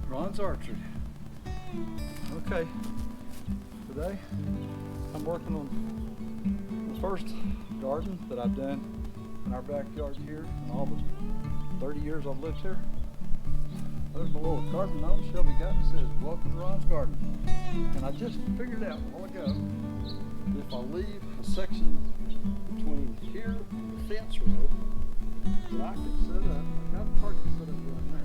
Ron's Archery. Okay, today I'm working on the first garden that I've done in our backyard here in all the 30 years I've lived here. There's my little garden gnome Shelby got that says, "Welcome to Ron's Garden." And I just figured out a while ago, if I leave a section between here and the fence row, that I can set up, I got a target set up down there.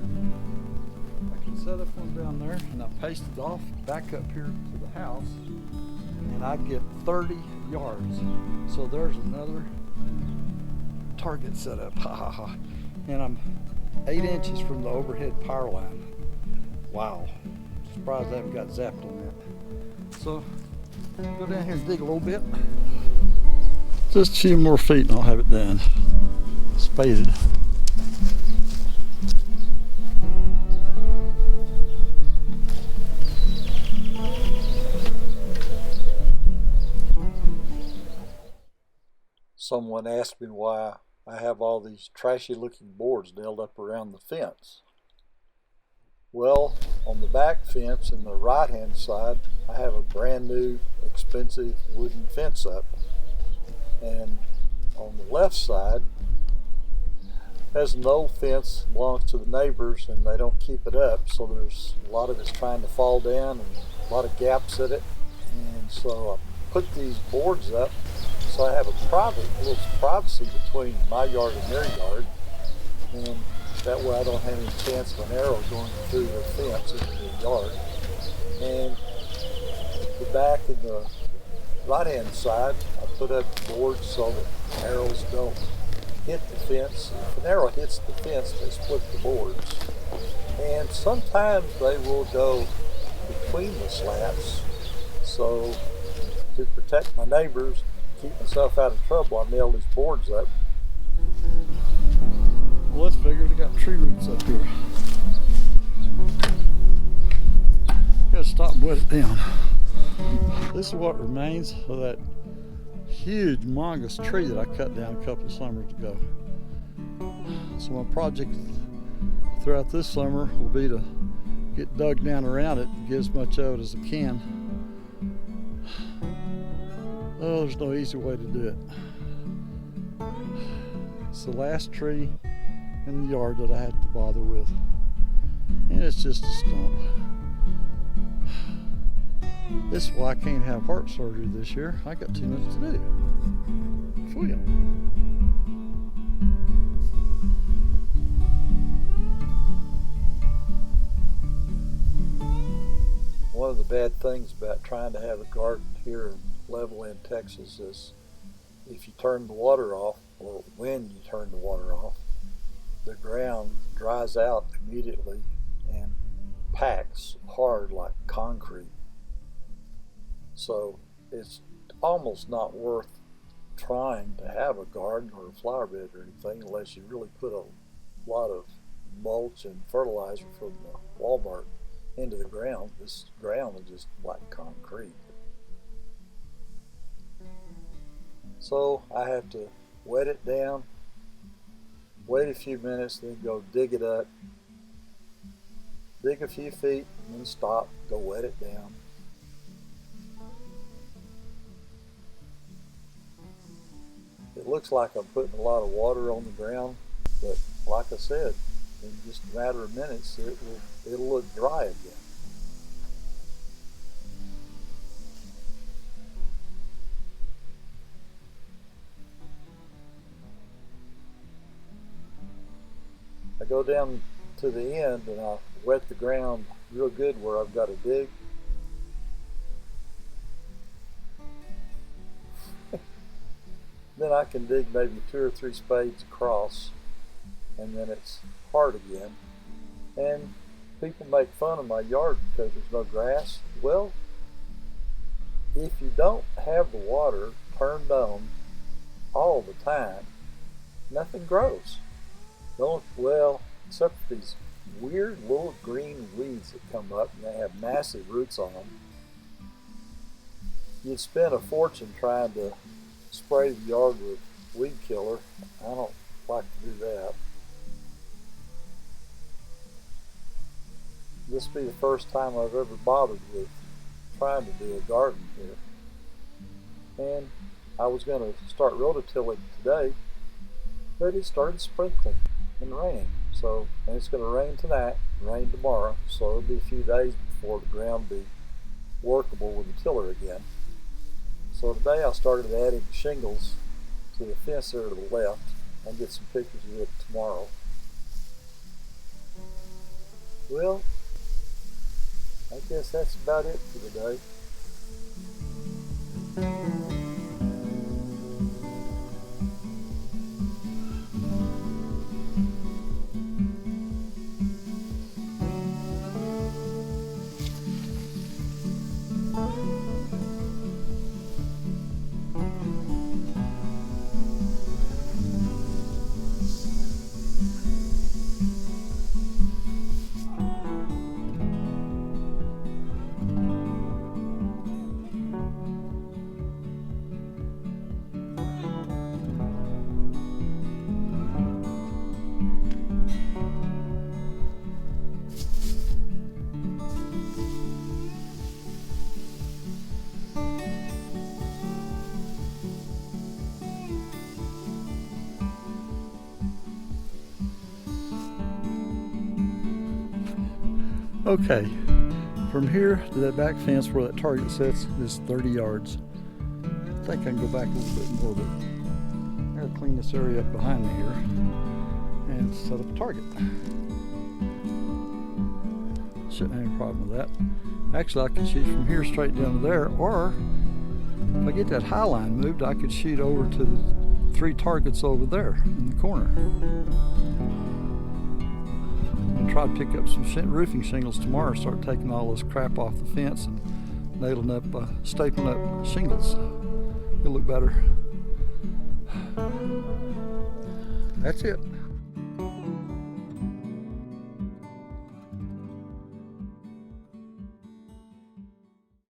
I can set up one down there and I paste it off back up here to the house and I get 30 yards. So there's another target set up. Ha ha ha. And I'm 8 inches from the overhead power line. Wow. Surprised I haven't got zapped on that. So go down here and dig a little bit. Just a few more feet and I'll have it done. Spaded. Someone asked me why I have all these trashy looking boards nailed up around the fence. Well, on the back fence in the right hand side, I have a brand new expensive wooden fence up. And on the left side, there's an old fence, belongs to the neighbors and they don't keep it up. So there's a lot of it's trying to fall down and a lot of gaps in it. And so I put these boards up so I have a little privacy between my yard and their yard. And that way I don't have any chance of an arrow going through the fence into the yard. And the back and the right hand side, I put up boards so that arrows don't hit the fence. If an arrow hits the fence, they split the boards. And sometimes they will go between the slats. So to protect my neighbors, keep myself out of trouble, I nail these boards up. Well, let's figure they got tree roots up here. Gotta stop and wet it down. This is what remains of that huge mongoose tree that I cut down a couple of summers ago. So my project throughout this summer will be to get dug down around it and get as much of it as I can. Oh, there's no easy way to do it. It's the last tree in the yard that I had to bother with. And it's just a stump. This is why I can't have heart surgery this year. I got too much to do. Feel. One of the bad things about trying to have a garden here in Levelland, Texas is if you turn the water off, or when you turn the water off, the ground dries out immediately and packs hard like concrete. So it's almost not worth trying to have a garden or a flower bed or anything unless you really put a lot of mulch and fertilizer from the Walmart into the ground. This ground is just like concrete. So I have to wet it down, wait a few minutes, then go dig it up, dig a few feet, and then stop, go wet it down. It looks like I'm putting a lot of water on the ground, but like I said, in just a matter of minutes, it'll look dry again. I go down to the end and I wet the ground real good where I've got to dig. Then I can dig maybe 2 or 3 spades across, and then it's hard again. And people make fun of my yard because there's no grass. Well, if you don't have the water turned on all the time, nothing grows. Well, except for these weird little green weeds that come up and they have massive roots on them. You'd spend a fortune trying to spray the yard with weed killer. I don't like to do that. this will be the first time I've ever bothered with trying to do a garden here. And I was going to start rototilling today, but it started sprinkling and raining. So, and it's going to rain tonight, rain tomorrow, so it'll be a few days before the ground will be workable with the tiller again. So today I started adding shingles to the fence there to the left. I'll get some pictures of it tomorrow. Well, I guess that's about it for today. Okay, from here to that back fence where that target sits is 30 yards. I think I can go back a little bit more, but I gotta clean this area up behind me here and set up a target. Shouldn't have any problem with that. Actually, I could shoot from here straight down to there, or if I get that high line moved, I could shoot over to the 3 targets over there in the corner. Try to pick up some roofing shingles tomorrow, start taking all this crap off the fence and nailing up, stapling up shingles. It'll look better. That's it.